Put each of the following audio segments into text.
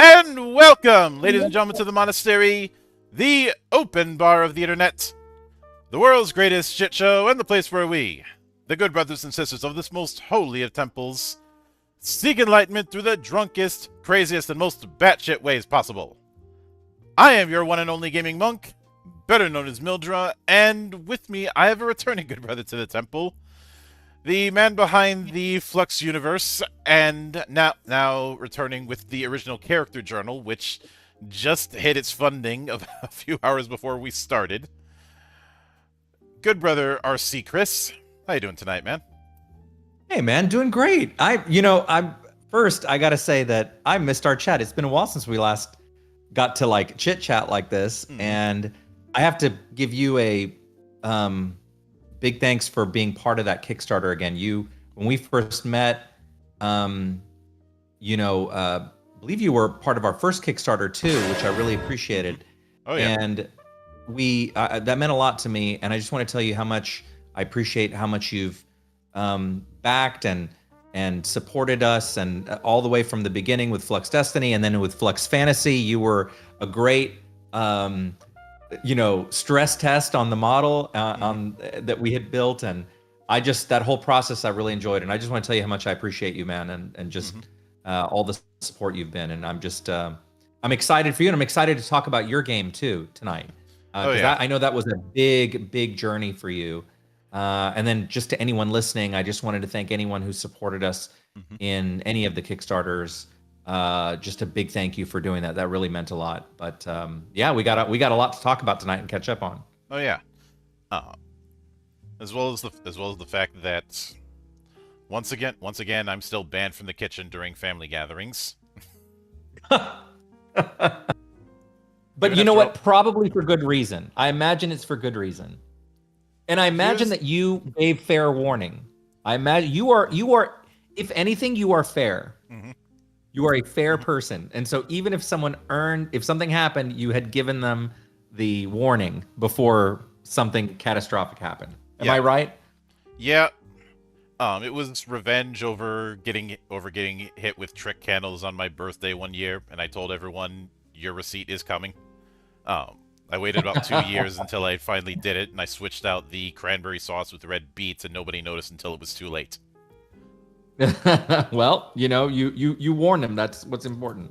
And welcome, ladies and gentlemen, to the monastery, the open bar of the internet, the world's greatest shit show, and the place where we, the good brothers and sisters of this most holy of temples, seek enlightenment through the drunkest, craziest, and most batshit ways possible. I am your one and only gaming monk, better known as Mildra, and with me I have a returning good brother to the temple, the man behind the Flux universe, and now returning with the original character journal, which just hit its funding a few hours before we started. Good brother RC Chris, how you doing tonight, man? Hey, man, doing great. I gotta say that I missed our chat. It's been a while since we last got to like chit chat like this, and I have to give you a big thanks for being part of that Kickstarter again. When we first met, believe you were part of our first Kickstarter too, which I really appreciated. Oh yeah. And that meant a lot to me, and I just want to tell you how much I appreciate how much you've backed and supported us, and all the way from the beginning with Flux Destiny, and then with Flux Fantasy. You were a great stress test on the model that we had built, and that whole process I really enjoyed, and I just want to tell you how much I appreciate you, man, and just all the support you've been, and I'm excited for you, and I'm excited to talk about your game too tonight. I know that was a big journey for you. And then just to anyone listening, I just wanted to thank anyone who supported us in any of the Kickstarters. Just a big thank you for doing that. That really meant a lot. But we got a lot to talk about tonight and catch up on. Oh yeah. As well as the fact that once again I'm still banned from the kitchen during family gatherings. But you know what? Probably for good reason. I imagine it's for good reason. And I imagine that you gave fair warning. I imagine you are, if anything, you are fair. You are a fair person. And so even if if something happened, you had given them the warning before something catastrophic happened. Am I right? Yeah. It was revenge over getting hit with trick candles on my birthday one year, and I told everyone your receipt is coming. I waited about 2 years until I finally did it, and I switched out the cranberry sauce with red beets, and nobody noticed until it was too late. Well, you warned them. That's what's important.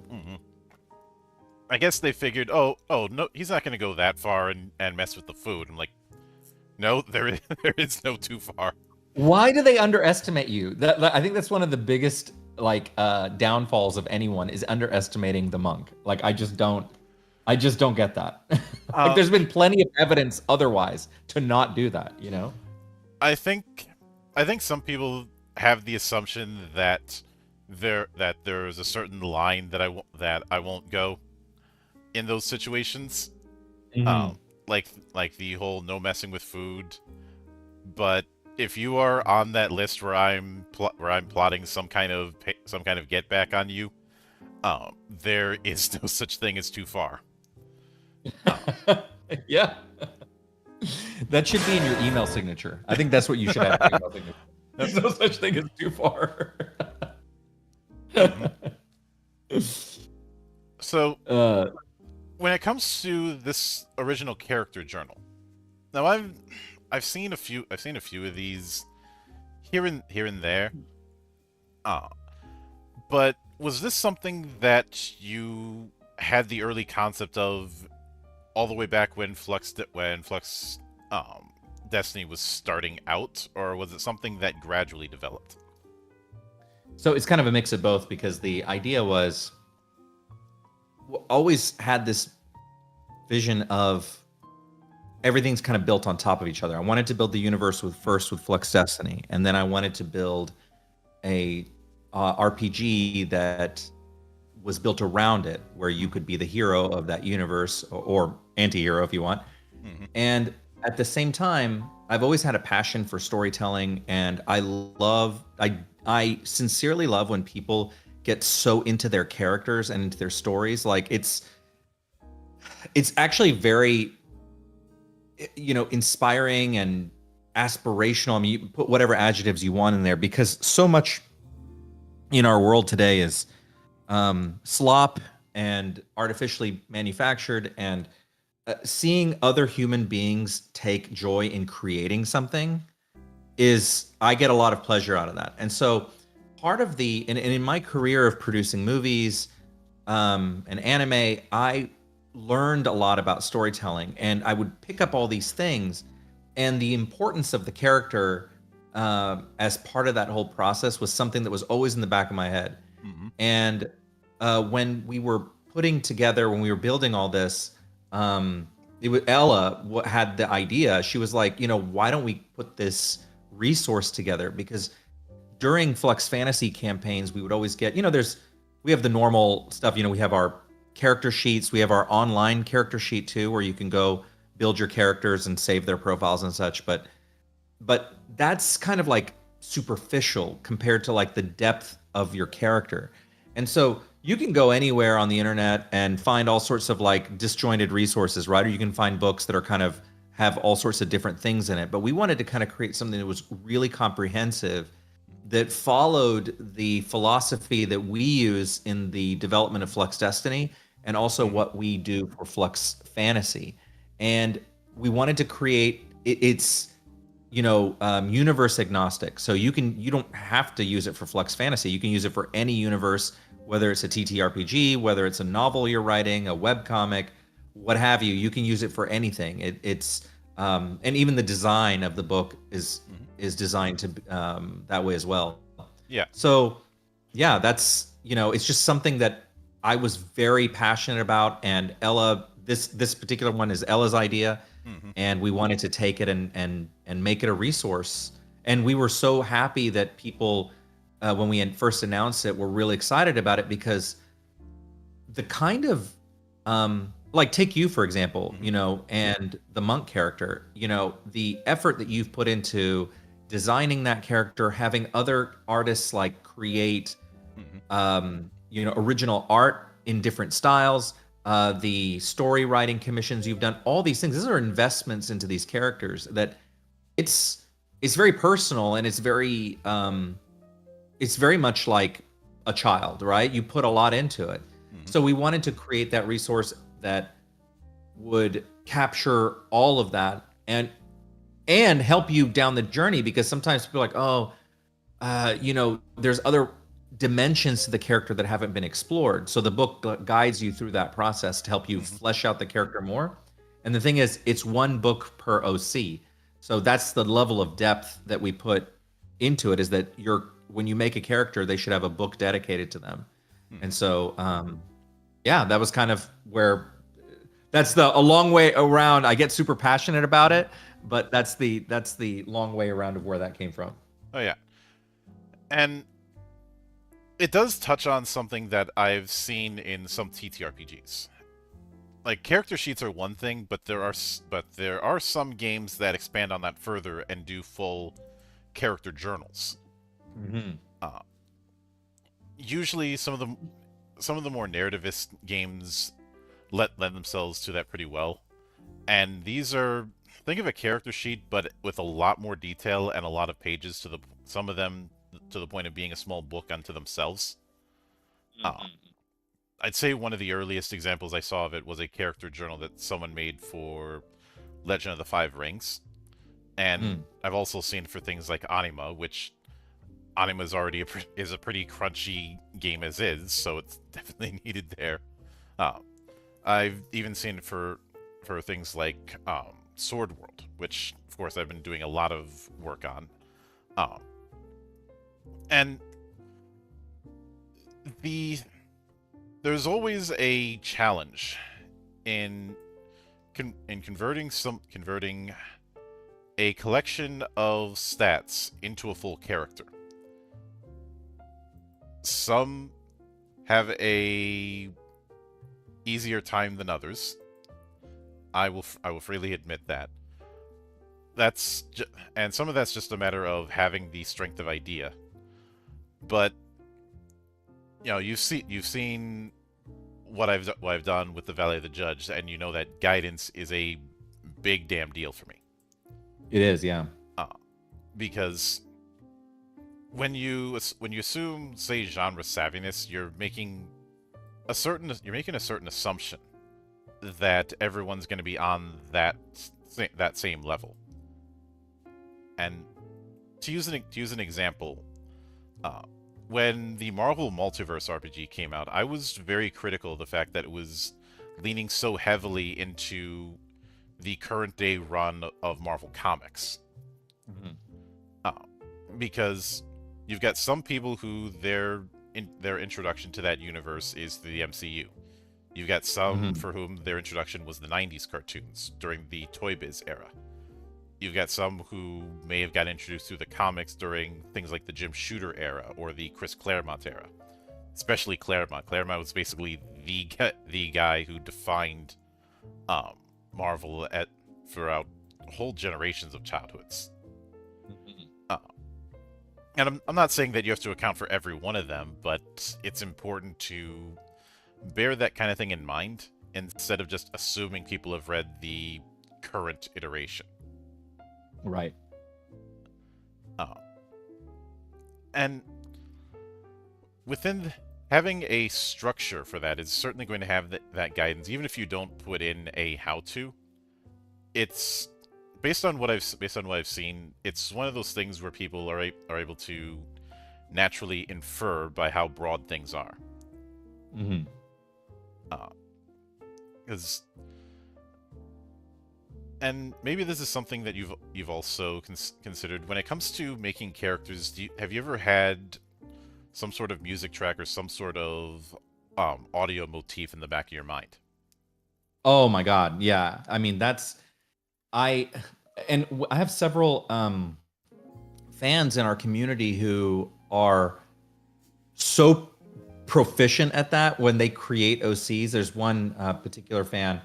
I guess they figured, oh no, he's not going to go that far and mess with the food. I'm like, no, there is no too far. Why do they underestimate you? I think that's one of the biggest downfalls of anyone is underestimating the monk. Like I just don't get that. There's been plenty of evidence otherwise to not do that, I think some people have the assumption that there's a certain line that I won't go in those situations. Like the whole no messing with food. But if you are on that list where I'm plotting some kind of get back on you, there is no such thing as too far. Yeah. That should be in your email signature. I think that's what you should have. There's no such thing as too far. So, when it comes to this original character journal, now I've seen a few of these here and there. Uh, but was this something that you had the early concept of all the way back when Flux Destiny was starting out, or was it something that gradually developed? So it's kind of a mix of both because the idea was always had this vision of everything's kind of built on top of each other. I wanted to build the universe with Flux Destiny, and then I wanted to build a RPG that was built around it, where you could be the hero of that universe or anti-hero if you want. Mm-hmm. And at the same time, I've always had a passion for storytelling, and I sincerely love when people get so into their characters and into their stories. Like it's actually very, inspiring and aspirational. I mean, you put whatever adjectives you want in there, because so much in our world today is slop and artificially manufactured, and seeing other human beings take joy in creating something I get a lot of pleasure out of that. And so part of in my career of producing movies and anime, I learned a lot about storytelling, and I would pick up all these things, and the importance of the character as part of that whole process was something that was always in the back of my head. Mm-hmm. And when we were building all this, it was Ella had the idea. She was like, why don't we put this resource together? Because during Flux Fantasy campaigns, we would always get, we have the normal stuff. We have our character sheets. We have our online character sheet too, where you can go build your characters and save their profiles and such. But that's kind of like superficial compared to like the depth of your character. And so you can go anywhere on the internet and find all sorts of like disjointed resources, right? Or you can find books that are kind of have all sorts of different things in it. But we wanted to kind of create something that was really comprehensive, that followed the philosophy that we use in the development of Flux Destiny, and also what we do for Flux Fantasy. And we wanted to create it's universe agnostic. So you don't have to use it for Flux Fantasy. You can use it for any universe, whether it's a TTRPG, whether it's a novel you're writing, a webcomic, what have you. You can use it for anything. It's and even the design of the book is designed to that way as well. Yeah. So yeah, that's it's just something that I was very passionate about, and Ella, this particular one is Ella's idea. Mm-hmm. And we wanted to take it and make it a resource. And we were so happy that people, when we first announced it, were really excited about it, because the kind of, like take you, for example, and the monk character, the effort that you've put into designing that character, having other artists like create, original art in different styles, the story writing commissions you've done, all these things. These are investments into these characters that it's very personal, and it's very much like a child, right? You put a lot into it. Mm-hmm. So we wanted to create that resource that would capture all of that and help you down the journey, because sometimes people are like, there's other dimensions to the character that haven't been explored. So the book guides you through that process to help you flesh out the character more. And the thing is, it's one book per OC. So that's the level of depth that we put into it, is that when you make a character, they should have a book dedicated to them. And so, that was kind of where, that's a long way around. I get super passionate about it, but that's the long way around of where that came from. Oh yeah. And it does touch on something that I've seen in some TTRPGs. Like, character sheets are one thing, but there are some games that expand on that further and do full character journals. Mm-hmm. Usually, some of the more narrativist games lend themselves to that pretty well. And these are, think of a character sheet, but with a lot more detail and a lot of pages, some of them to the point of being a small book unto themselves. I'd say one of the earliest examples I saw of it was a character journal that someone made for Legend of the Five Rings. And I've also seen for things like Anima, which Anima's already is a pretty crunchy game as is, so it's definitely needed there. Uh, I've even seen it for things like Sword World, which of course I've been doing a lot of work on. Um, and there's always a challenge in converting a collection of stats into a full character. Some have a easier time than others. I will freely admit that. And some of that's just a matter of having the strength of idea. But you've seen what I've done with the Valley of the Judge, and you know that guidance is a big damn deal for me. It is, yeah. Because when you assume, say, genre savviness, you're making a certain assumption that everyone's going to be on that same level. And to use an example, when the Marvel Multiverse RPG came out, I was very critical of the fact that it was leaning so heavily into the current day run of Marvel Comics. Mm-hmm. Because you've got some people who their introduction to that universe is the MCU. You've got some for whom their introduction was the 90s cartoons during the Toy Biz era. You've got some who may have got introduced through the comics during things like the Jim Shooter era or the Chris Claremont era. Especially Claremont. Claremont was basically the guy who defined Marvel throughout whole generations of childhoods. And I'm not saying that you have to account for every one of them, but it's important to bear that kind of thing in mind instead of just assuming people have read the current iteration. Right. And having a structure for that is certainly going to have that guidance, even if you don't put in a how-to. It's based on what I've seen. It's one of those things where people are able to naturally infer by how broad things are. Mm-hmm. And maybe this is something that you've also considered when it comes to making characters. Have you ever had some sort of music track or some sort of audio motif in the back of your mind? Oh my God, yeah. I mean, I have several fans in our community who are so proficient at that when they create OCs. There's one particular fan.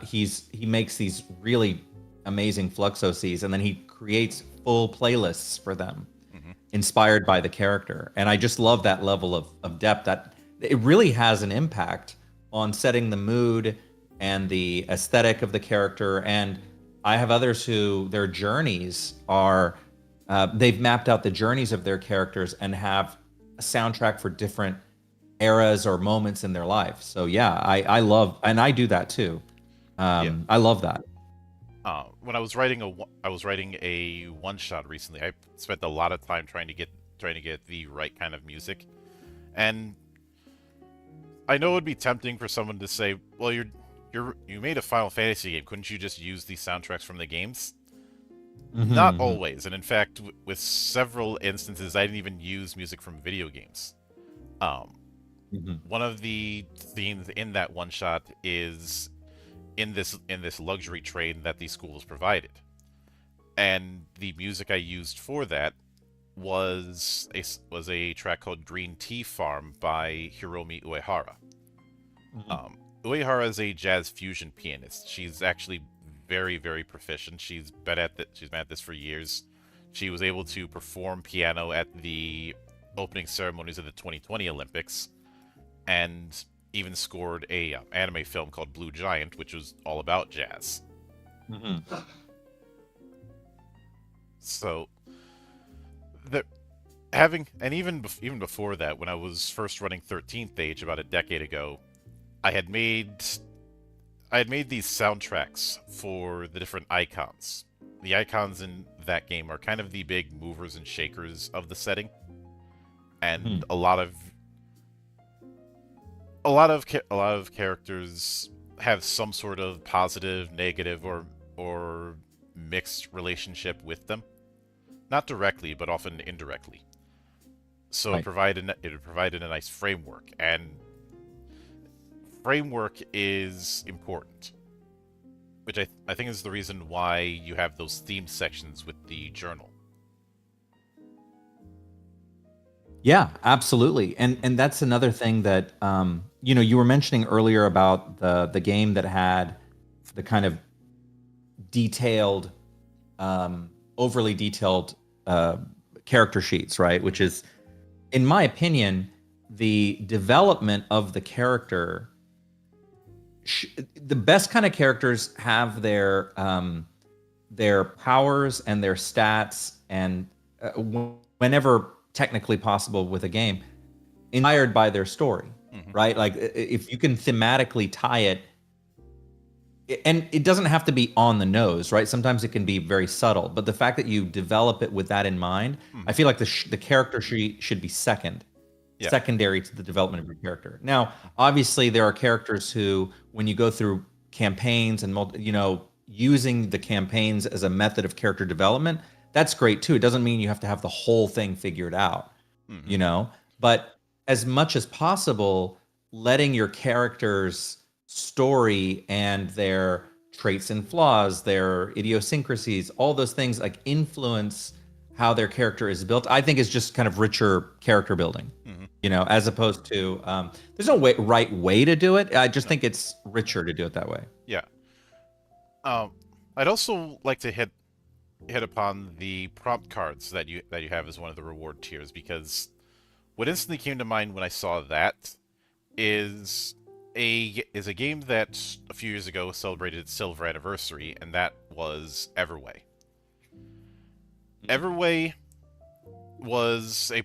He makes these really amazing Flux OCs, and then he creates full playlists for them, inspired by the character. And I just love that level of depth. That it really has an impact on setting the mood and the aesthetic of the character. And I have others who their journeys are they've mapped out the journeys of their characters and have a soundtrack for different eras or moments in their life. So yeah, I love, and I do that too. I love that. When I was writing a one shot recently, I spent a lot of time trying to get the right kind of music, and I know it would be tempting for someone to say, "Well, you made a Final Fantasy game. Couldn't you just use these soundtracks from the games?" Not always, and in fact, with several instances, I didn't even use music from video games. One of the themes in that one shot is in this luxury train that the schools provided, and the music I used for that was a track called Green Tea Farm by Hiromi Uehara. Uehara is a jazz fusion pianist. She's actually very, very proficient. She's been at this for years. She was able to perform piano at the opening ceremonies of the 2020 Olympics, and even scored a anime film called Blue Giant, which was all about jazz. So, even before that, when I was first running 13th Age about a decade ago, I had made these soundtracks for the different icons. The icons in that game are kind of the big movers and shakers of the setting. and Mhm. a lot of characters have some sort of positive, negative, or mixed relationship with them. Not directly, but often indirectly. So Right. it provided a nice framework, and framework is important, which I think is the reason why you have those themed sections with the journal. Yeah, absolutely. And that's another thing that you were mentioning earlier about the game that had the kind of detailed, overly detailed uh, character sheets, right? Which is, in my opinion, the development of the character. The best kind of characters have their powers and their stats, and whenever technically possible with a game, inspired by their story, Hmm. right? Like if you can thematically tie it, and it doesn't have to be on the nose, right? Sometimes it can be very subtle, but the fact that you develop it with that in mind, I Hmm. feel like the character sheet should be Yeah. secondary to the development of your character. Now, obviously, there are characters who, when you go through campaigns and using the campaigns as a method of character development, that's great too. It doesn't mean you have to have the whole thing figured out, Hmm. you know. But as much as possible, letting your character's story and their traits and flaws, their idiosyncrasies, all those things like influence how their character is built, I think is just kind of richer character building, Hmm. as opposed to there's no right way to do it. I just No. think it's richer to do it that way. Yeah. Um, I'd also like to hit upon the prompt cards that you have as one of the reward tiers, because what instantly came to mind when I saw that is a game that a few years ago celebrated its silver anniversary, and that was Everway. Everway was a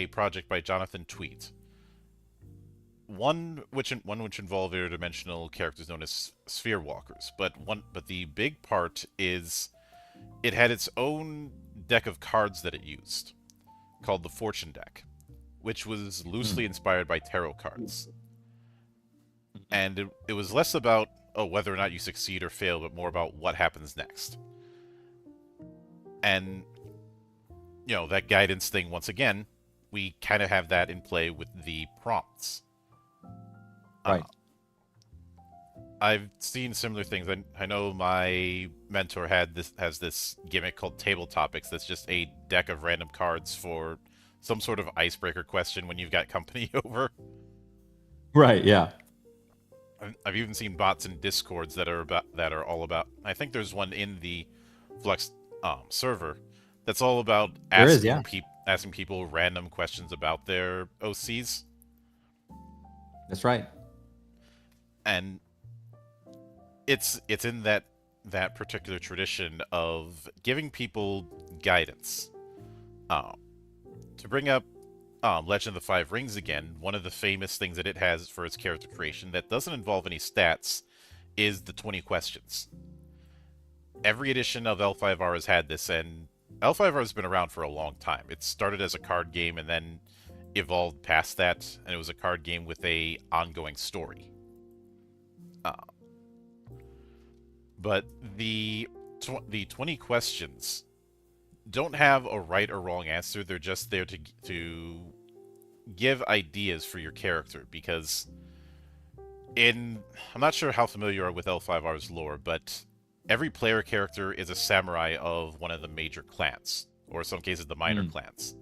project by Jonathan Tweet. One which involved interdimensional characters known as sphere walkers, but the big part is it had its own deck of cards that it used, called the Fortune deck, which was Mm. loosely inspired by tarot cards. And it was less about whether or not you succeed or fail, but more about what happens next. And that guidance thing, once again, we kind of have that in play with the prompts. Uh, Right. I've seen similar things. I know my mentor has this gimmick called Table Topics. That's just a deck of random cards for some sort of icebreaker question when you've got company over. Right. Yeah. I've even seen bots in Discords that are all about. I think there's one in the Flux server that's all about There is. Yeah. asking people random questions about their OCs, That's right. and it's in that particular tradition of giving people guidance. Um, to bring up Legend of the Five Rings again, one of the famous things that it has for its character creation that doesn't involve any stats is the 20 questions. Every edition of L5R has had this, and L5R has been around for a long time. It started as a card game and then evolved past that, and it was a card game with a ongoing story. Uh, but the 20 questions don't have a right or wrong answer. They're just there to give ideas for your character, because I'm not sure how familiar you are with L5R's lore, but every player character is a samurai of one of the major clans, or in some cases the minor Mm. clans.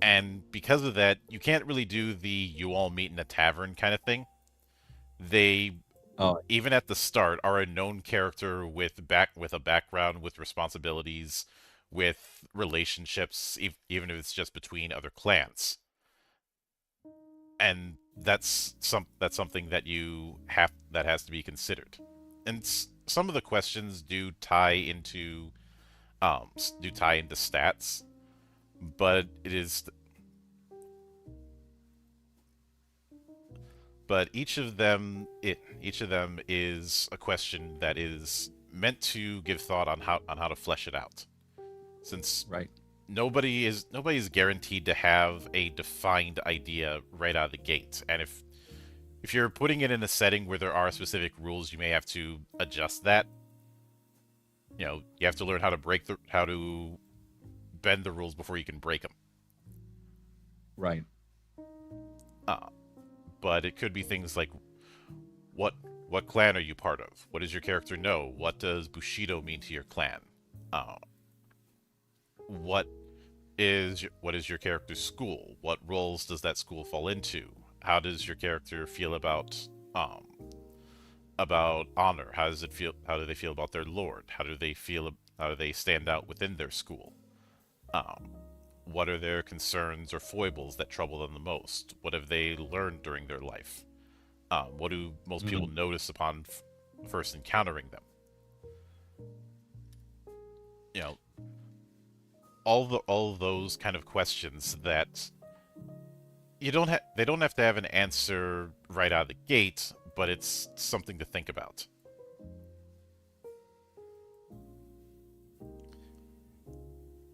And because of that, you can't really do the you all meet in a tavern kind of thing. They, Oh, even at the start, are a known character with a background, with responsibilities, with relationships, even if it's just between other clans. And that's something that has to be considered. And some of the questions do tie into stats, but each of them is a question that is meant to give thought on how to flesh it out. Since right. nobody's guaranteed to have a defined idea right out of the gate. And if you're putting it in a setting where there are specific rules, you may have to adjust that. You have to learn how to bend the rules before you can break them. Right. But it could be things like what clan are you part of? What does your character know? What does Bushido mean to your clan? What is your character's school? What roles does that school fall into? How does your character feel about honor? How do they feel about their lord? How do they stand out within their school? What are their concerns or foibles that trouble them the most? What have they learned during their life? What do most people notice upon first encountering them? All those kind of questions that they don't have to have an answer right out of the gate, but it's something to think about.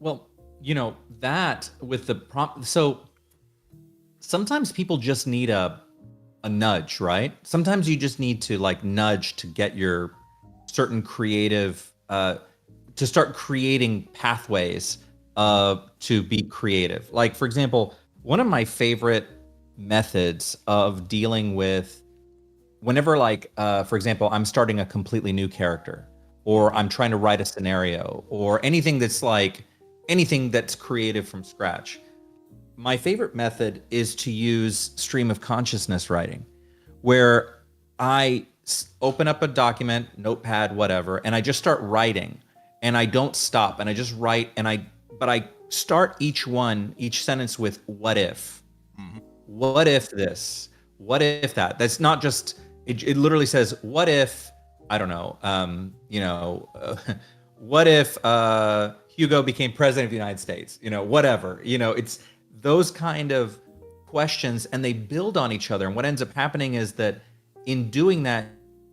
Well, that with the prompt. So sometimes people just need a nudge, right? Sometimes you just need to nudge to get your certain creative, to start creating pathways to be creative. Like, for example, one of my favorite methods of dealing with whenever, for example, I'm starting a completely new character, or I'm trying to write a scenario, or anything that's creative from scratch. My favorite method is to use stream of consciousness writing, where I open up a document, notepad, whatever, and I just start writing, and I don't stop, and I just write, but I start each sentence with what if. Mm-hmm. What if this? What if that? That's not just, it literally says, what if, I don't know, what if Hugo became president of the United States? Whatever. It's those kind of questions, and they build on each other. And what ends up happening is that in doing that,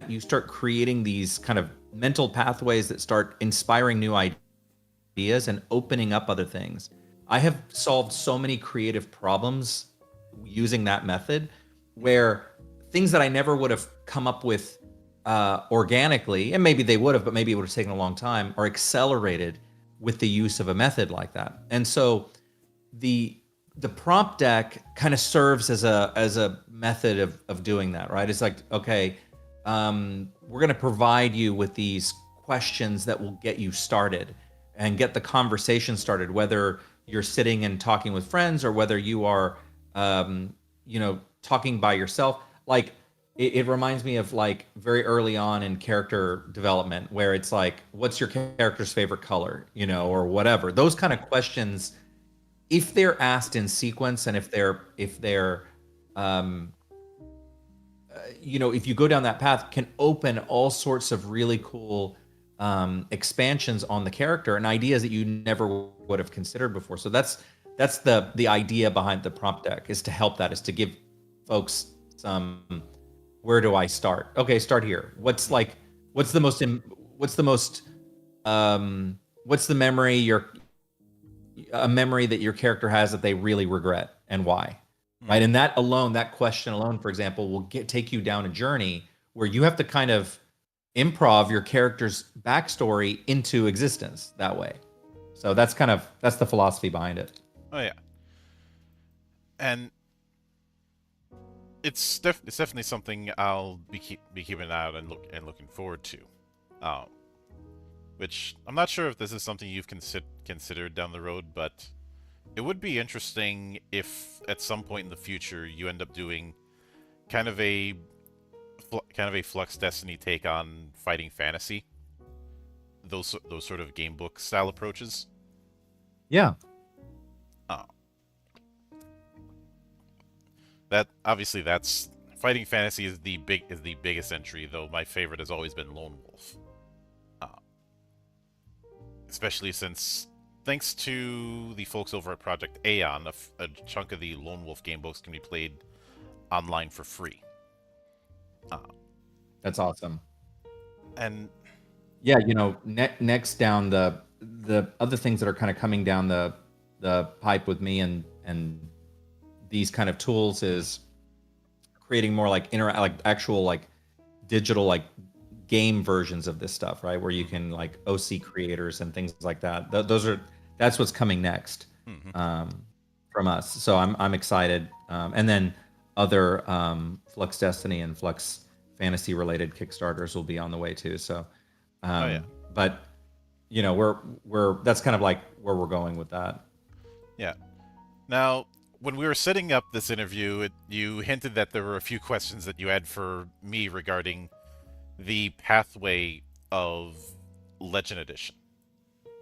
you start creating these kind of mental pathways that start inspiring new ideas and opening up other things. I have solved so many creative problems using that method, where things that I never would have come up with organically, and maybe they would have, but maybe it would have taken a long time, are accelerated with the use of a method like that. And so the prompt deck kind of serves as a method of doing that, right? It's like, okay, we're going to provide you with these questions that will get you started and get the conversation started, whether you're sitting and talking with friends or whether you are talking by yourself. It reminds me of very early on in character development, where it's like, what's your character's favorite color, or whatever. Those kind of questions, if they're asked in sequence, and if you go down that path, can open all sorts of really cool expansions on the character and ideas that you never would have considered before. So that's the idea behind the prompt deck, is to help that, is to give folks some, where do I start? Okay, start here. What's the memory a memory that your character has that they really regret, and why? Right? And that question alone, for example, will take you down a journey where you have to kind of improv your character's backstory into existence that way. So that's the philosophy behind it. Oh yeah, and it's definitely something I'll be keeping an eye out and looking forward to. Which I'm not sure if this is something you've considered down the road, but it would be interesting if at some point in the future you end up doing kind of a Flux Destiny take on fighting fantasy. Those sort of game book style approaches. Yeah. That's fighting fantasy is the biggest entry, though my favorite has always been Lone Wolf. Especially since, thanks to the folks over at Project Aeon, a chunk of the Lone Wolf game books can be played online for free. That's awesome. And yeah, next down the other things that are kind of coming down the the pipe with me and these kind of tools is creating more like like actual like digital like game versions of this stuff, right? Where you can like OC creators and things like that. That's what's coming next Hmm. from us. So I'm excited. And then other Flux Destiny and Flux Fantasy related Kickstarters will be on the way too. So, Oh yeah, but you know, we're that's kind of like where we're going with that. yeah. Now, when we were setting up this interview, you hinted that there were a few questions that you had for me regarding the pathway of Legend Edition.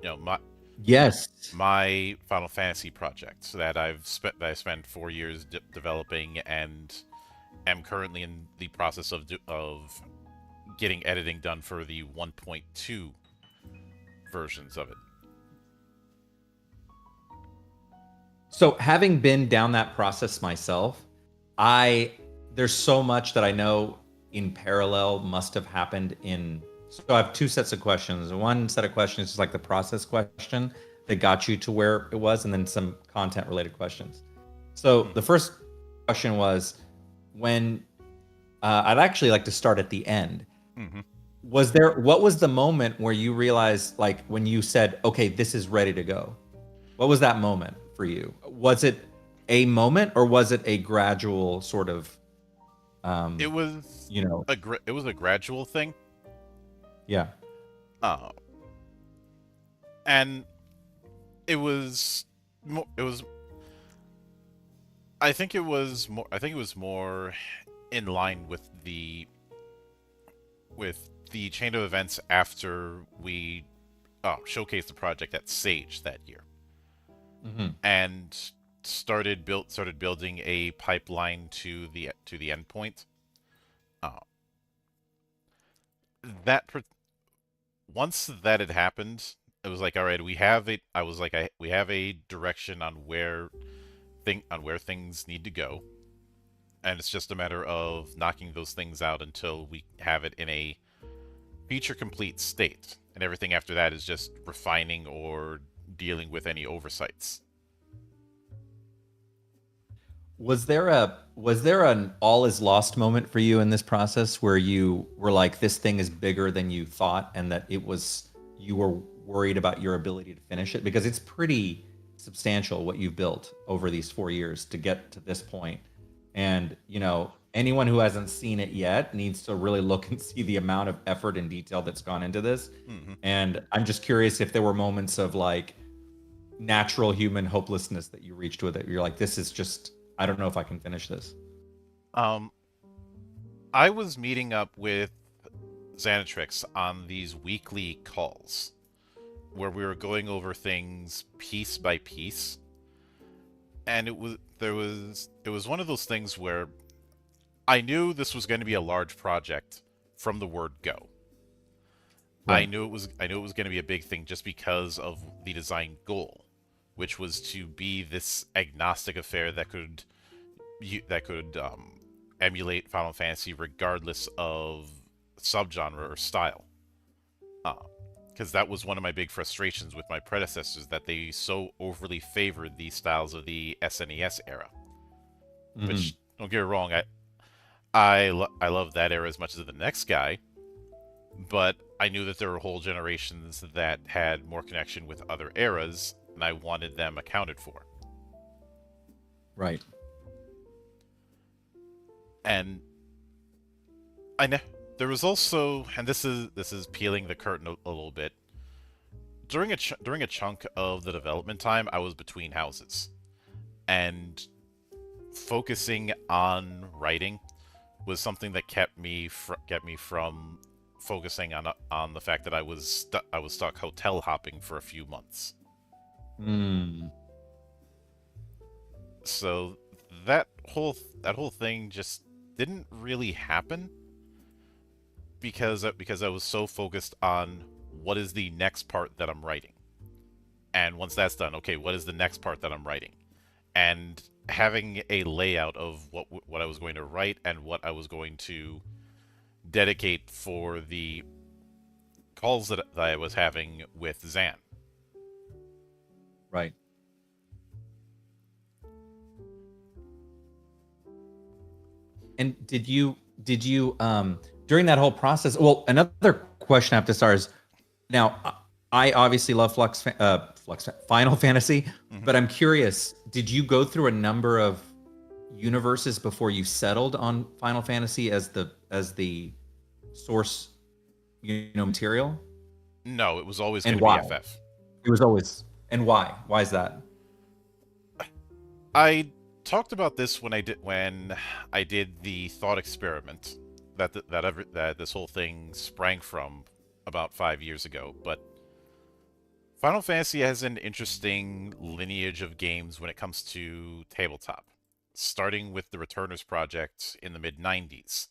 You know, Yes. my Final Fantasy project that I spent 4 years developing and am currently in the process of getting editing done for the 1.2 versions of it. So having been down that process myself, I there's so much that I know in parallel must have happened in. So I have two sets of questions. One set of questions is like the process question that got you to where it was, and then some content related questions. So the first question was when I'd actually like to start at the end. Mm-hmm. What was the moment where you realized, like when you said, okay, this is ready to go? What was that moment for you? Was it a moment or was it a gradual sort of, It was you know, it was a gradual thing. yeah. Uh, and it was it was I think it was more in line with the chain of events after we showcased the project at Sage that year, Hmm. and started building a pipeline to the endpoint. Uh, that once that had happened, it was like, all right, we have a. I was like, we have a direction on where things need to go, and it's just a matter of knocking those things out until we have it in a feature complete state, and everything after that is just refining or dealing with any oversights. Was there an all is lost moment for you in this process where you were like, this thing is bigger than you thought, and that you were worried about your ability to finish it? Because it's pretty substantial what you've built over these 4 years to get to this point. And, you know, anyone who hasn't seen it yet needs to really look and see the amount of effort and detail that's gone into this. Hmm. And I'm just curious if there were moments of like natural human hopelessness that you reached with it. You're like, this is just, I don't know if I can finish this. Um, I was meeting up with Xanatrix on these weekly calls where we were going over things piece by piece, and it was one of those things where I knew this was going to be a large project from the word go. Right. I knew it was going to be a big thing just because of the design goal, which was to be this agnostic affair that could emulate Final Fantasy regardless of subgenre or style. Because that was one of my big frustrations with my predecessors, that they so overly favored the styles of the SNES era. Hmm. Which, don't get me wrong, I love that era as much as the next guy, but I knew that there were whole generations that had more connection with other eras, and I wanted them accounted for. Right. And I know there was also, and this is peeling the curtain a little bit. During a chunk of the development time, I was between houses, and focusing on writing was something that kept me from focusing on the fact that I was stuck hotel hopping for a few months. Mm. So that whole thing just didn't really happen because I was so focused on what is the next part that I'm writing. And once that's done, okay, what is the next part that I'm writing? And having a layout of what I was going to write and what I was going to dedicate for the calls that I was having with Zan. Right. And did you during that whole process? Well, another question I have to start is now. I obviously love Final Fantasy, Mhm. but I'm curious. Did you go through a number of universes before you settled on Final Fantasy as the source, material, No, it was always going and to be why? FF. It was always and why? Why is that? I talked about this when I did the thought experiment that this whole thing sprang from about 5 years ago. But Final Fantasy has an interesting lineage of games when it comes to tabletop, starting with the Returners project in the mid '90s.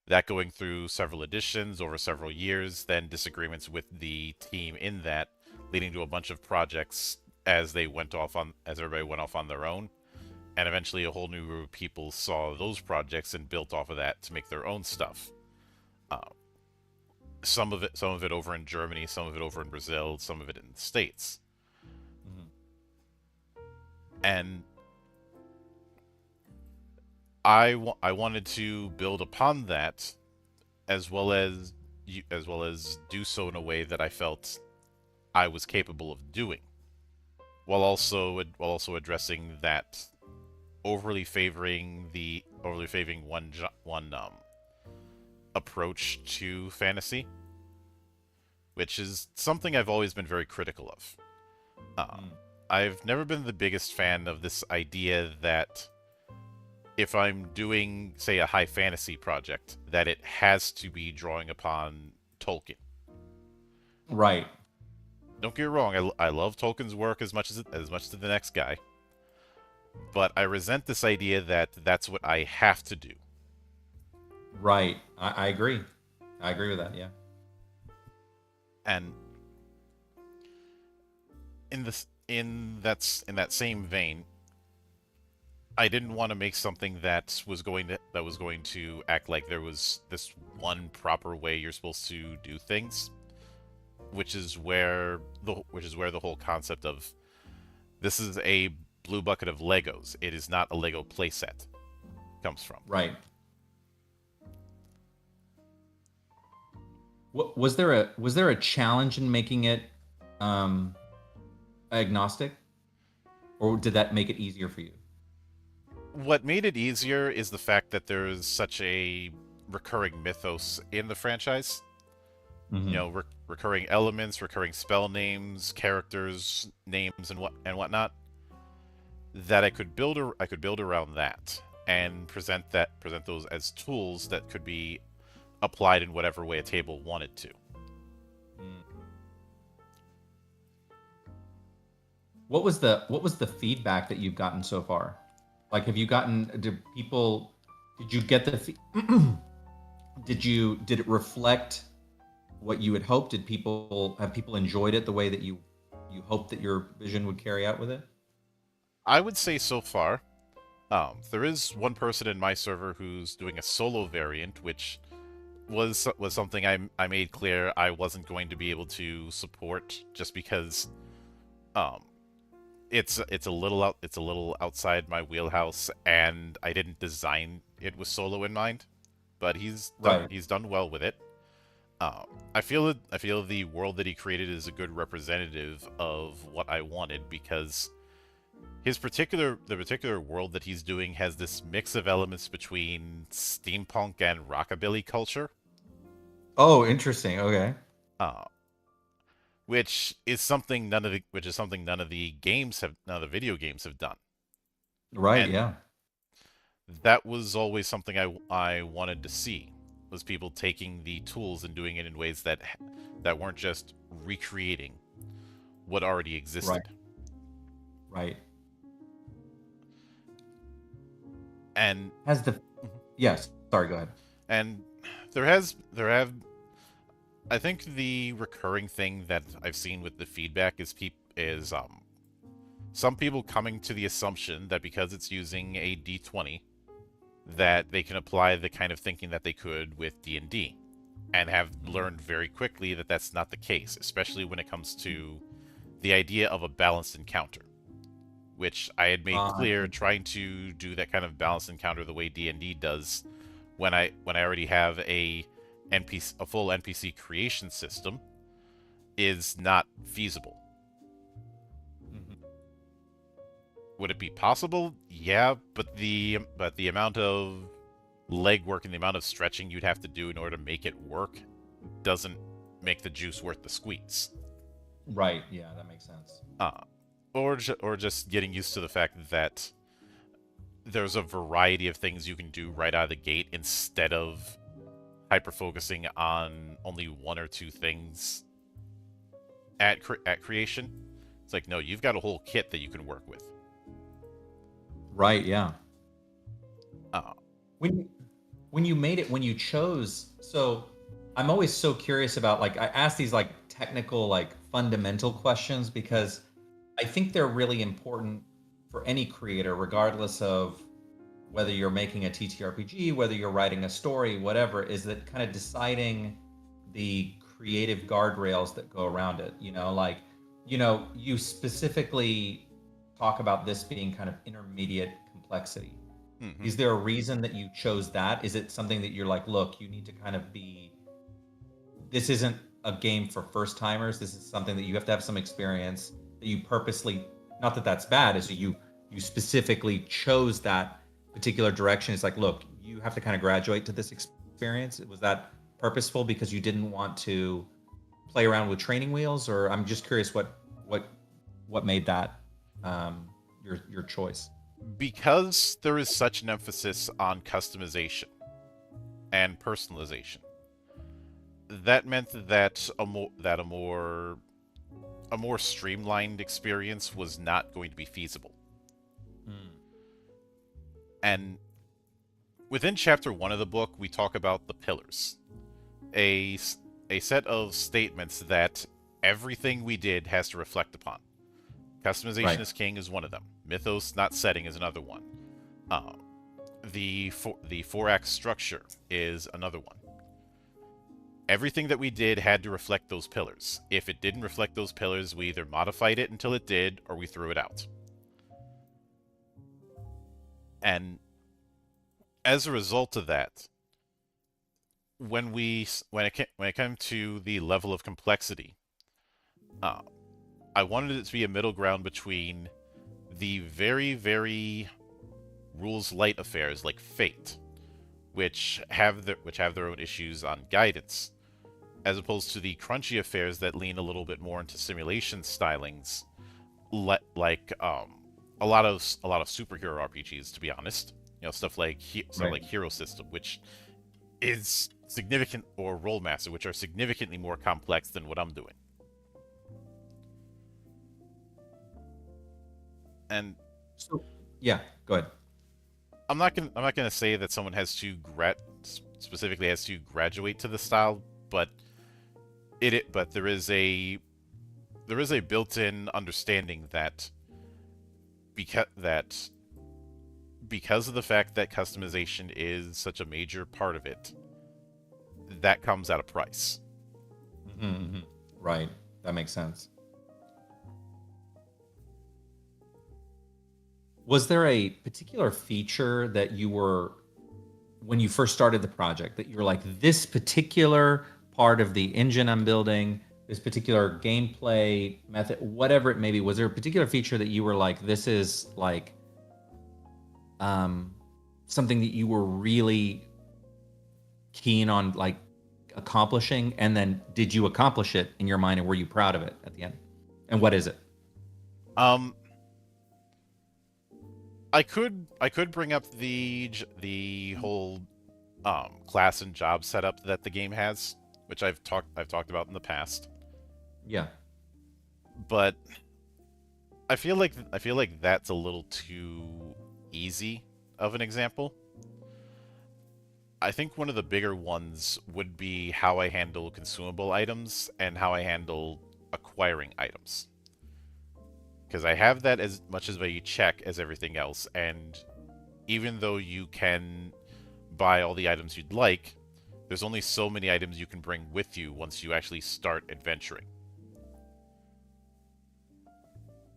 That going through several editions over several years, then disagreements with the team in that, leading to a bunch of projects as everybody went off on their own, and eventually a whole new group of people saw those projects and built off of that to make their own stuff. Uh, some of it over in Germany, some of it over in Brazil, some of it in the States, Mhm. and I wanted to build upon that as well as do so in a way that I felt I was capable of doing, while also addressing that overly favoring one approach to fantasy, which is something I've always been very critical of. Uh, Mm. I've never been the biggest fan of this idea that if I'm doing, say, a high fantasy project, that it has to be drawing upon Tolkien. Right, Don't get me wrong, I love Tolkien's work as much as the next guy, but I resent this idea that that's what I have to do. right. I agree. I agree with that. Yeah. And in that same vein, I didn't want to make something that was going to act like there was this one proper way you're supposed to do things, which is where the whole concept of this is a blue bucket of Legos. It is not a Lego playset comes from. Right. Was there a challenge in making it um, agnostic, or did that make it easier for you? What made it easier is the fact that there's such a recurring mythos in the franchise. Hmm. Recurring elements, recurring spell names, characters, names, and whatnot. That I could build around that and present those as tools that could be applied in whatever way a table wanted to. What was the feedback that you've gotten so far? Like, did you get did it reflect what you had hoped? Have people enjoyed it the way that you hoped that your vision would carry out with it? I would say so far, there is one person in my server who's doing a solo variant, which was something I made clear I wasn't going to be able to support just because um, it's a little outside my wheelhouse, and I didn't design it with solo in mind. But Right. he's done well with it. I feel the world that he created is a good representative of what I wanted because the particular world that he's doing has this mix of elements between steampunk and rockabilly culture, Oh, interesting. Okay. uh, which is something none of the video games have done. Right. And Yeah. that was always something I wanted to see, was people taking the tools and doing it in ways that weren't just recreating what already Right. existed. Right. And Has the Yes. Sorry. Go ahead. and there have I think the recurring thing that I've seen with the feedback is some people coming to the assumption that because it's using a D20 that they can apply the kind of thinking that they could with D&D, and have learned very quickly that that's not the case, especially when it comes to the idea of a balanced encounter, which I had made clear, Okay. trying to do that kind of balance encounter the way D&D does, when I already have a full NPC creation system, is not feasible. Mhm. Would it be possible? Yeah, but the amount of legwork and the amount of stretching you'd have to do in order to make it work doesn't make the juice worth the squeeze. Right. Yeah, that makes sense. Or just getting used to the fact that there's a variety of things you can do right out of the gate instead of hyper focusing on only one or two things at creation. It's like, no, you've got a whole kit that you can work with. Right. Yeah. Uh, When when you made it, when you chose, so I'm always so curious about, like, I ask these like technical, like fundamental questions because I think they're really important for any creator, regardless of whether you're making a TTRPG, whether you're writing a story, whatever, is that kind of deciding the creative guardrails that go around it. Like, you specifically talk about this being kind of intermediate complexity. mhm. Is there a reason that you chose that? Is it something that you're like, look, you need to kind of this isn't a game for first timers. This is something that you have to have some experience, that you purposely, not that that's bad, is you specifically chose that particular direction. It's like, look, you have to kind of graduate to this experience. Was that purposeful because you didn't want to play around with training wheels? Or I'm just curious what made that your choice. Because there is such an emphasis on customization and personalization, that meant that a more streamlined experience was not going to be feasible. And within chapter 1 of the book, we talk about the pillars, a set of statements that everything we did has to reflect upon. Customization Right. is king is one of them. Mythos, not setting, is another one. The 4-act structure is another one. Everything that we did had to reflect those pillars. If it didn't reflect those pillars, we either modified it until it did, or we threw it out. And as a result of that, when it came to the level of complexity, I wanted it to be a middle ground between the very, very rules light affairs like Fate, which have their own issues on guidance, as opposed to the crunchy affairs that lean a little bit more into simulation stylings, like a lot of superhero RPGs, to be honest. Stuff like Right. Hero System, which is significant, or Rollmaster, which are significantly more complex than what I'm doing. And So yeah, go ahead. I'm not gonna say that someone specifically has to graduate to the style, but there is a built-in understanding that because of the fact that customization is such a major part of it, that comes at a price. Mm-hmm. Right. That makes sense. Was there a particular feature that when you first started the project, that you were like, this particular part of the engine I'm building, this particular gameplay method, whatever it may be, was there a particular feature that you were like, this is like something that you were really keen on, like, accomplishing? And then did you accomplish it in your mind, and were you proud of it at the end? And what is it? Um, I could bring up the whole class and job setup that the game has, which I've talked about in the past. Yeah. But I feel like that's a little too easy of an example. I think one of the bigger ones would be how I handle consumable items and how I handle acquiring items. Because I have that as much as a check as everything else, and even though you can buy all the items you'd like, there's only so many items you can bring with you once you actually start adventuring.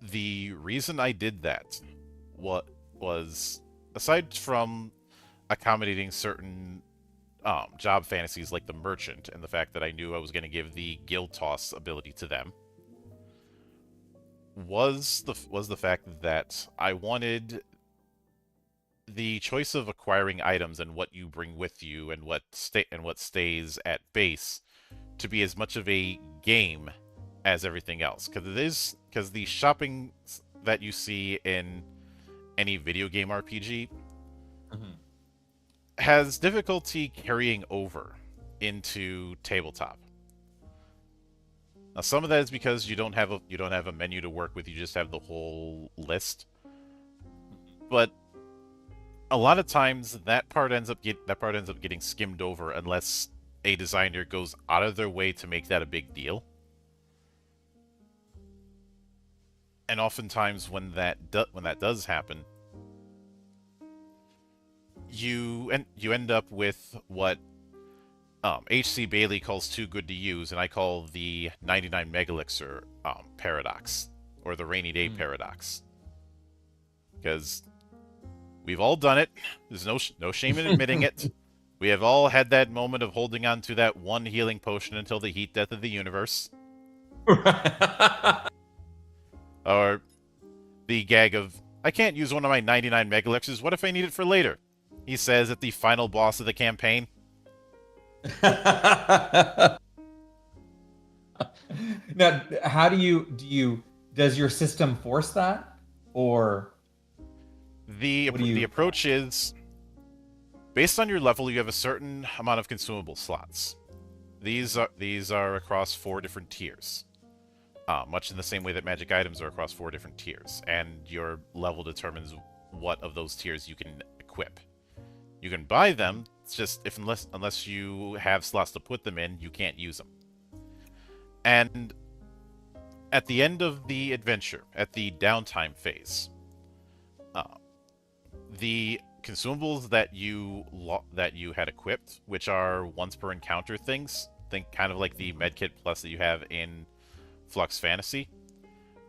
The reason I did that was, aside from accommodating certain job fantasies like the merchant and the fact that I knew I was going to give the guild toss ability to them, was the fact that I wanted the choice of acquiring items and what you bring with you and what stays at base to be as much of a game as everything else, because the shopping that you see in any video game RPG has difficulty carrying over into tabletop. Now, some of that is because you don't have a menu to work with; you just have the whole list. But a lot of times, that part ends up getting skimmed over unless a designer goes out of their way to make that a big deal. And oftentimes, when that does happen, you end up with what H.C. Bailey calls too good to use, and I call the 99 Megalixir paradox, or the rainy day paradox. Because we've all done it. There's no shame in admitting it. We have all had that moment of holding on to that one healing potion until the heat death of the universe. Or the gag of, I can't use one of my 99 Megalixirs, what if I need it for later? He says at the final boss of the campaign. Now, how does your system force that? Or the approach is, based on your level, you have a certain amount of consumable slots. These are across 4 different tiers. Much in the same way that magic items are across 4 different tiers, and your level determines what of those tiers you can equip. You can buy them. It's just unless you have slots to put them in, you can't use them. And at the end of the adventure, at the downtime phase, the consumables that you had equipped, which are once per encounter things, think kind of like the medkit plus that you have in Flux Fantasy,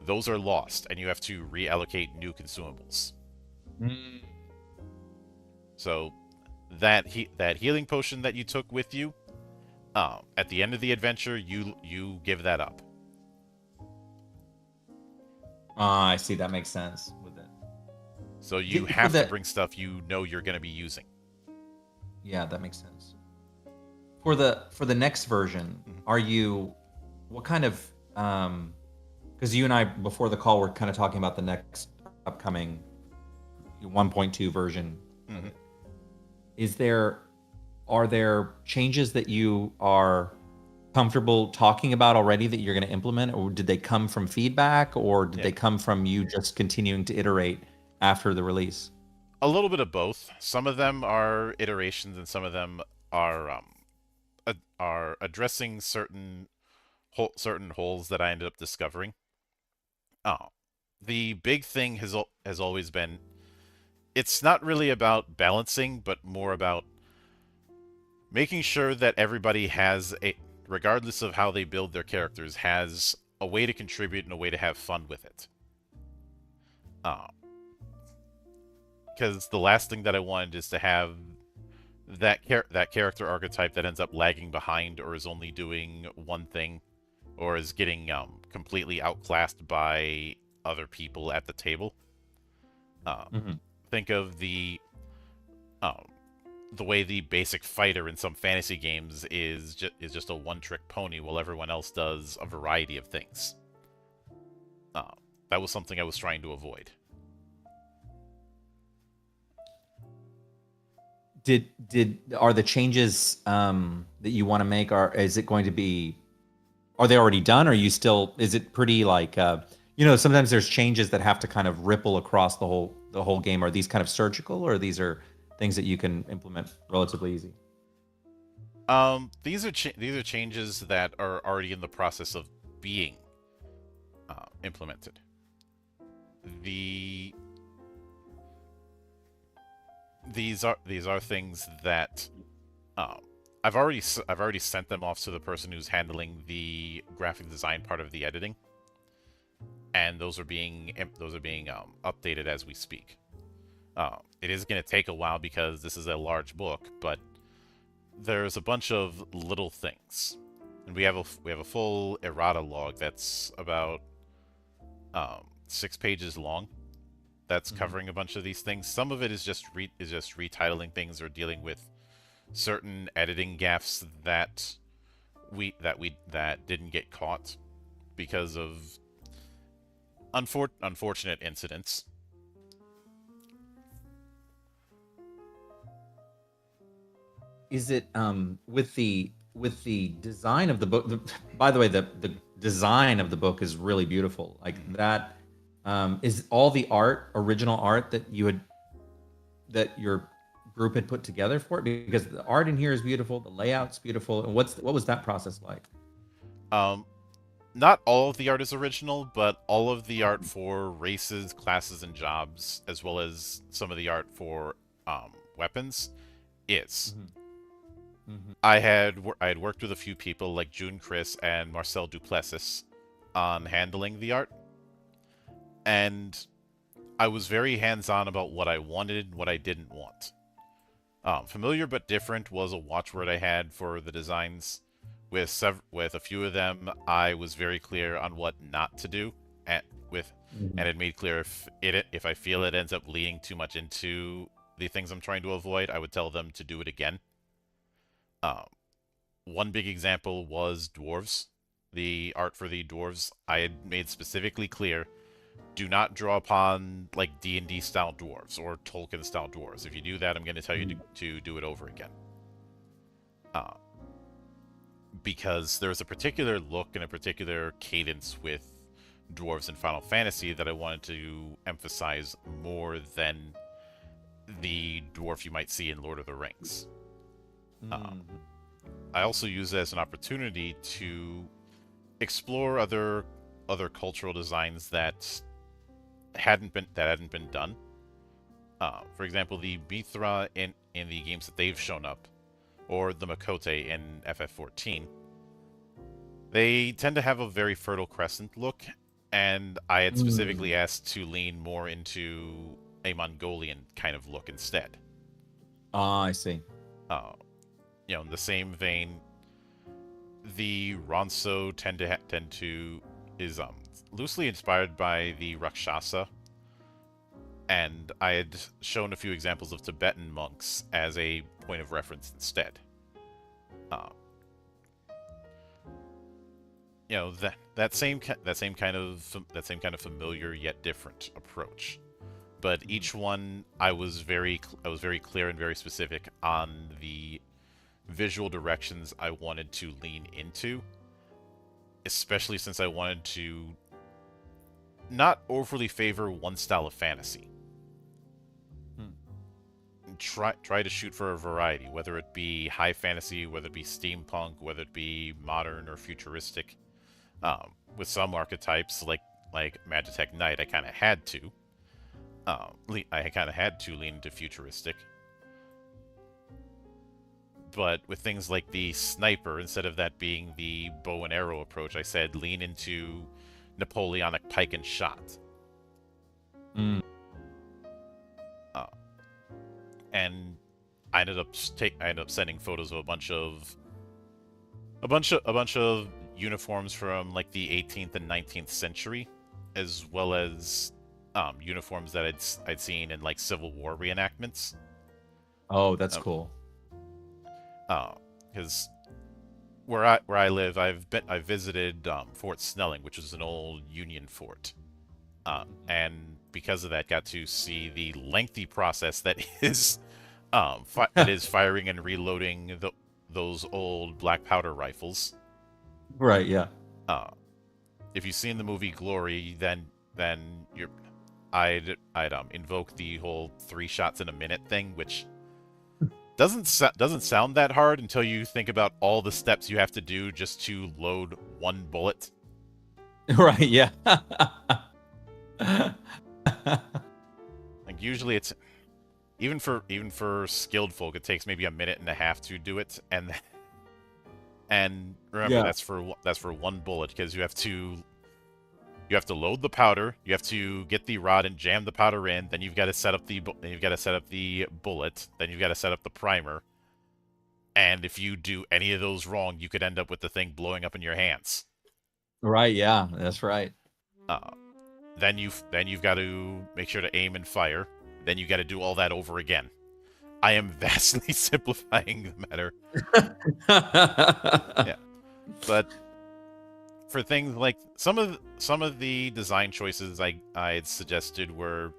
those are lost, and you have to reallocate new consumables. So that healing potion that you took with you, at the end of the adventure, you give that up. I see. That makes sense with it. So you have to bring stuff you know you're going to be using. Yeah, that makes sense. For the next version, are you, what kind of, because you and I before the call were kind of talking about the next upcoming 1.2 version. Are there changes that you are comfortable talking about already that you're going to implement, or did they come from feedback, or did they come from you just continuing to iterate after the release? A little bit of both. Some of them are iterations, and some of them are addressing certain holes that I ended up discovering. The big thing has always been, it's not really about balancing, but more about making sure that everybody has regardless of how they build their characters, has a way to contribute and a way to have fun with it. Because the last thing that I wanted is to have that character archetype that ends up lagging behind, or is only doing one thing, or is getting completely outclassed by other people at the table. Think of the way the basic fighter in some fantasy games is just a one-trick pony, while everyone else does a variety of things. That was something I was trying to avoid. Are the changes that you want to make, are they already done? Or is it pretty like sometimes there's changes that have to kind of ripple across the whole game. Are these kind of surgical, or these are things that you can implement relatively easy? These are changes that are already in the process of being implemented. These are things that I've already sent them off to the person who's handling the graphic design part of the editing. and those are being updated as we speak. It is going to take a while because this is a large book, but there's a bunch of little things, and we have a full errata log that's about 6 pages long. That's covering a bunch of these things. Some of it is just retitling things or dealing with certain editing gaffes that didn't get caught because of unfortunate incidents. Is it with the design of the book? By the way, the design of the book is really beautiful. Like that is all the original art that your group had put together for it, because the art in here is beautiful, the layout's beautiful. And what was that process like? Not all of the art is original, but all of the art for races, classes, and jobs, as well as some of the art for weapons, is. I had worked with a few people like June Chris and Marcel Duplessis on handling the art, and I was very hands-on about what I wanted and what I didn't want. Familiar but different was a watchword I had for the designs. With a few of them, I was very clear on what not to do, and it made clear if I feel it ends up leading too much into the things I'm trying to avoid, I would tell them to do it again. One big example was dwarves. The art for the dwarves, I had made specifically clear, do not draw upon like D&D style dwarves or Tolkien style dwarves. If you do that, I'm going to tell you to do it over again. Because there's a particular look and a particular cadence with dwarves in Final Fantasy that I wanted to emphasize more than the dwarf you might see in Lord of the Rings. I also use it as an opportunity to explore other cultural designs that hadn't been done. For example, the Mithra in the games that they've shown up, or the Makote in FF14, they tend to have a very Fertile Crescent look, and I had specifically asked to lean more into a Mongolian kind of look instead. I see. In the same vein, the Ronso is loosely inspired by the Rakshasa, and I had shown a few examples of Tibetan monks as a point of reference instead. That same kind of familiar yet different approach. But each one, I was very clear and very specific on the visual directions I wanted to lean into, especially since I wanted to not overly favor one style of fantasy. Try to shoot for a variety, whether it be high fantasy, whether it be steampunk, whether it be modern or futuristic. With some archetypes, like Magitech Knight, I kind of had to. Lean into futuristic. But with things like the sniper, instead of that being the bow and arrow approach, I said lean into Napoleonic pike and shot. And I ended up sending photos of a bunch of uniforms from like the 18th and 19th century, as well as uniforms that I'd seen in like Civil War reenactments. Oh, that's cool. Because where I live, I've visited Fort Snelling, which is an old Union fort, and because of that, got to see the lengthy process that is firing and reloading those old black powder rifles. Right. Yeah. If you've seen the movie Glory, then I'd invoke the whole 3 shots in a minute thing, which doesn't sound that hard until you think about all the steps you have to do just to load one bullet. Right. Yeah. Like usually it's even for skilled folk, it takes maybe a minute and a half to do it, and remember that's for one bullet, because you have to You have to load the powder. You have to get the rod and jam the powder in. Then you've got to set up the bullet. Then you've got to set up the primer. And if you do any of those wrong, you could end up with the thing blowing up in your hands. Right. Yeah, that's right. Then you've got to make sure to aim and fire. Then you got to do all that over again. I am vastly simplifying the matter. Yeah, but for things like some of the design choices I had suggested were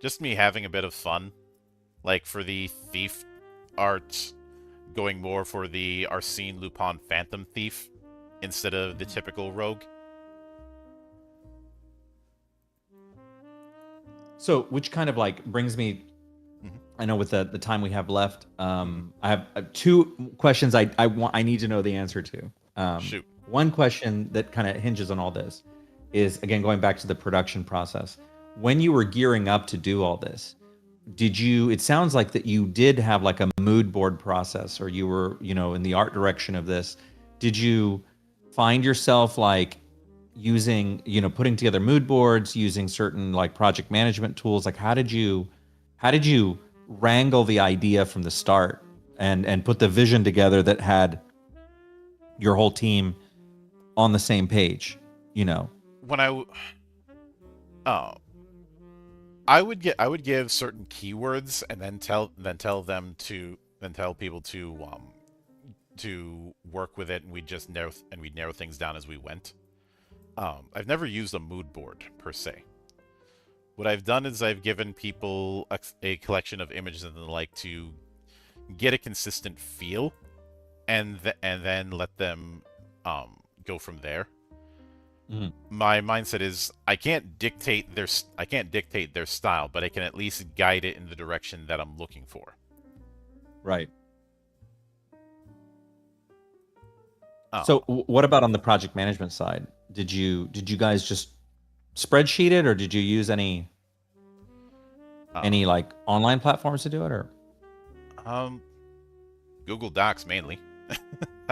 just me having a bit of fun. Like for the thief art, going more for the Arsene Lupin Phantom Thief instead of the typical rogue. So, which kind of like brings me, I know with the time we have left, I have two questions I need to know the answer to. Shoot. One question that kind of hinges on all this is, again, going back to the production process. When you were gearing up to do all this, it sounds like that you did have like a mood board process, or you were, in the art direction of this. Did you find yourself like using, putting together mood boards, using certain like project management tools? Like how did you wrangle the idea from the start and put the vision together that had your whole team on the same page, When I would give certain keywords and then tell people to work with it, and we'd narrow things down as we went. I've never used a mood board per se. What I've done is I've given people a collection of images and the like to get a consistent feel, and then let them go from there. My mindset is I can't dictate their style, but I can at least guide it in the direction that I'm looking for. Right. So what about on the project management side? Did you guys just spreadsheet it, or did you use any like online platforms to do it, or? Google Docs mainly.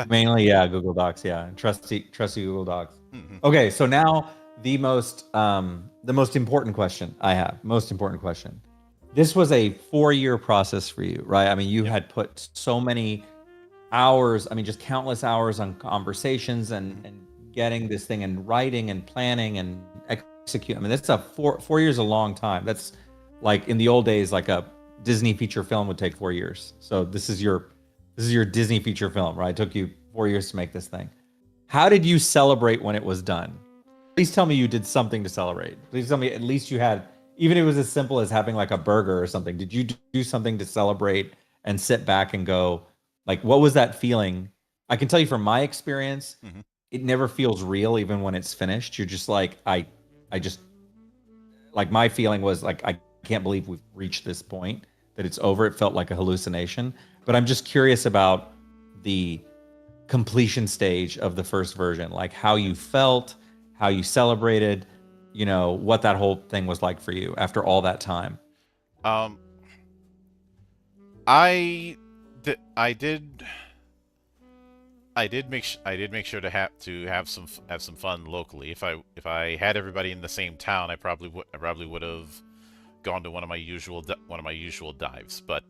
Mainly, yeah, Google Docs, yeah, trusty Google Docs. Okay, so now the most important question I have. This was a 4-year process for you, right? I mean, you had put so many hours, just countless hours on conversations and getting this thing and writing and planning and execute. I mean, that's 4 years, a long time. That's like in the old days, like a Disney feature film would take 4 years. So this is your Disney feature film, right? It took you 4 years to make this thing. How did you celebrate when it was done? Please tell me you did something to celebrate. Please tell me at least you had, even if it was as simple as having like a burger or something. Did you do something to celebrate and sit back and go, like, what was that feeling? I can tell you from my experience, it never feels real even when it's finished. You're just like, I just, like, my feeling was like, I can't believe we've reached this point, that it's over. It felt like a hallucination. But I'm just curious about the completion stage of the first version, like how you felt, how you celebrated, what that whole thing was like for you after all that time. I did make sure to have some fun locally. If I had everybody in the same town, I probably would have gone to one of my usual dives. But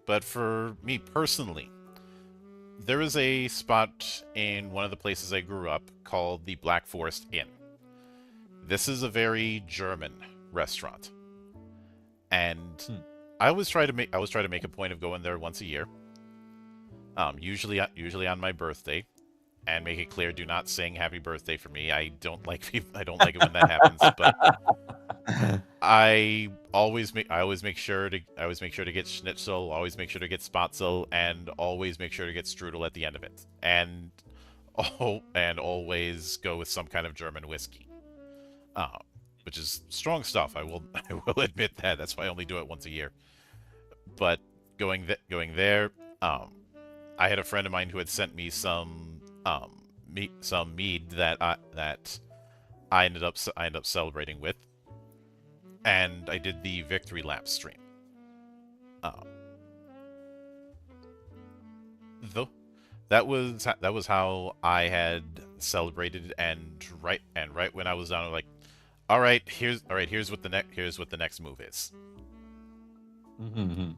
but for me personally, there is a spot in one of the places I grew up called the Black Forest Inn. This is a very German restaurant, and I always try to make a point of going there once a year. Usually on my birthday, and make it clear: do not sing "Happy Birthday" for me. I don't like it when that happens. But I always make sure to get schnitzel, always make sure to get spatzel, and always make sure to get strudel at the end of it, and always go with some kind of German whiskey, which is strong stuff. I will admit that. That's why I only do it once a year. But going there, I had a friend of mine who had sent me some mead that I ended up celebrating with. And I did the victory lap stream. that was how I had celebrated, and right when I was done, I'm like, all right, here's what the next move is. Mm-hmm.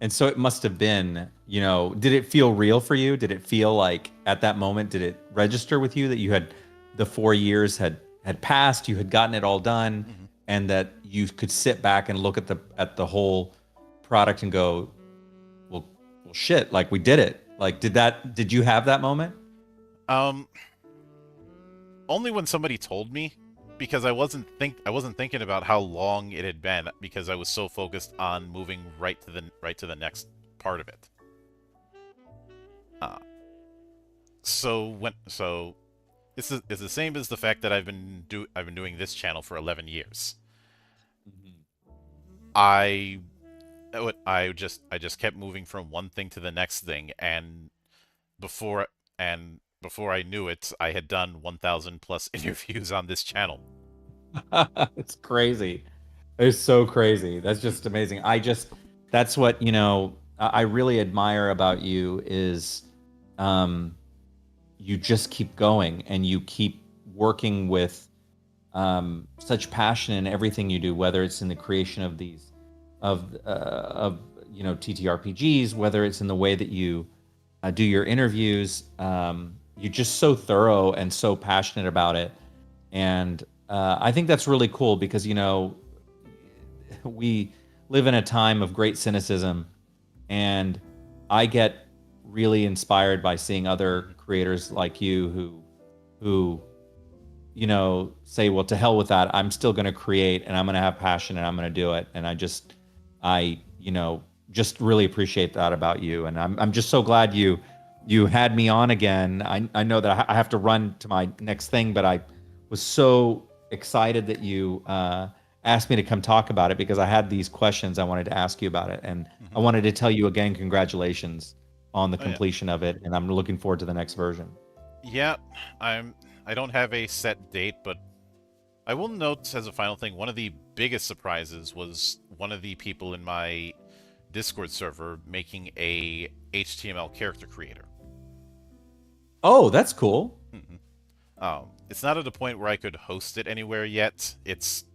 And so it must have been, did it feel real for you? Did it feel like at that moment, did it register with you that you had the 4 years had passed, you had gotten it all done, Mhm. and that you could sit back and look at the whole product and go, well, shit, like we did it. Like, did you have that moment? Um, Only when somebody told me, because I wasn't thinking about how long it had been, because I was so focused on moving right to the next part of it. Uh, so it's the same as the fact that I've been doing this channel for 11 years. Mhm. I I just kept moving from one thing to the next thing, and before before I knew it, I had done 1,000 plus interviews on this channel. It's crazy. It's so crazy. That's just amazing. That's what, I really admire about you is um, you just keep going and you keep working with such passion in everything you do, whether it's in the creation of these, of TTRPGs, whether it's in the way that you do your interviews. You're just so thorough and so passionate about it. And I think that's really cool because, we live in a time of great cynicism, and I get really inspired by seeing other creators like you who say, well, to hell with that, I'm still going to create and I'm going to have passion and I'm going to do it. And I just really appreciate that about you, and I'm just so glad you had me on again. I know that I have to run to my next thing, but I was so excited that you asked me to come talk about it because I had these questions I wanted to ask you about it. And I Mhm. wanted to tell you again, congratulations on the Oh yeah, completion of it. And I'm looking forward to the next version. yeah. I don't have a set date, but I will note as a final thing, one of the biggest surprises was one of the people in my Discord server making a HTML character creator. Oh, that's cool. Mhm. It's not at a point where I could host it anywhere yet. It's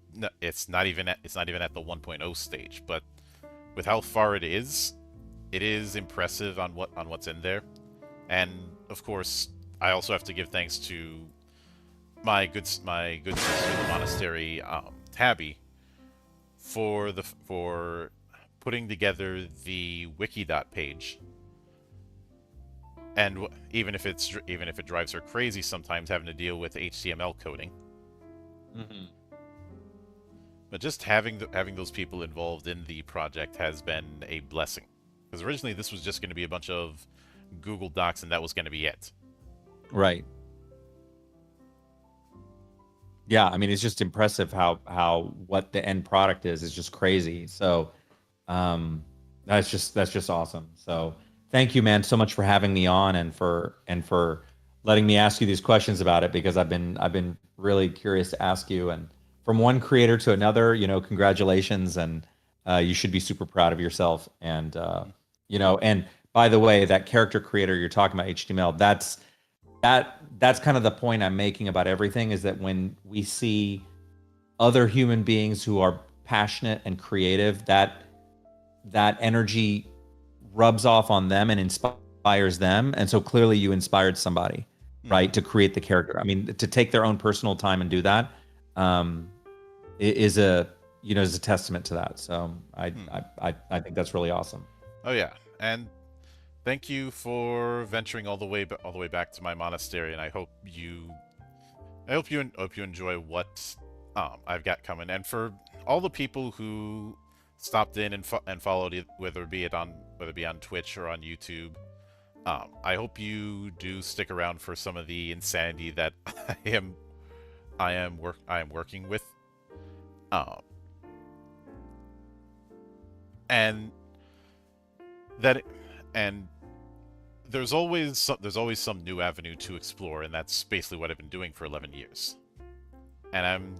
not even at the 1.0 stage, but with how far it is impressive on what's in there. And of course, I also have to give thanks to my good sister, the monastery, Tabby, for putting together the Wikidot page. And even if it drives her crazy sometimes having to deal with HTML coding, Hmm. but just having those people involved in the project has been a blessing. Because originally this was just going to be a bunch of Google Docs, and that was going to be it. Right. Yeah. I mean, it's just impressive how what the end product is just crazy. So um, that's just awesome. So thank you, man, so much for having me on and for letting me ask you these questions about it because I've been really curious to ask you. And from one creator to another, congratulations, and you should be super proud of yourself. And and by the way, that character creator you're talking about, HTML, that's kind of the point I'm making about everything is that when we see other human beings who are passionate and creative, that energy rubs off on them and inspires them. And so clearly you inspired somebody, Hmm. right, to create the character. I mean, to take their own personal time and do that um, is a testament to that. So Hmm. I think that's really awesome. Oh yeah, and thank you for venturing all the way back to my monastery, and I hope you enjoy what I've got coming, and for all the people who stopped in and followed it, whether it be on Twitch or on YouTube. I hope you do stick around for some of the insanity that I am working with. Um, and that and there's always some new avenue to explore, and that's basically what I've been doing for 11 years. And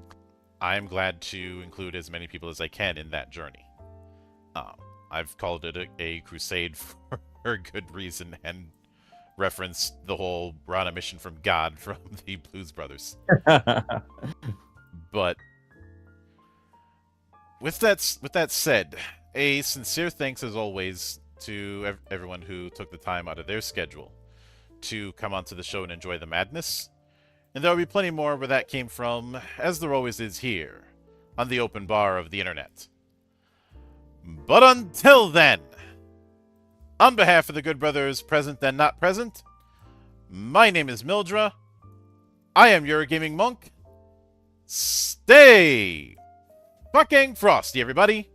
I'm glad to include as many people as I can in that journey. Um, I've called it a crusade for a good reason and referenced the whole we're on a mission from God from the Blues Brothers. But with that said, a sincere thanks as always to everyone who took the time out of their schedule to come onto the show and enjoy the madness. And there will be plenty more where that came from, as there always is here on the open bar of the internet. But until then, on behalf of the good brothers present and not present, my name is Mildra. I am your gaming monk. Stay fucking frosty, everybody.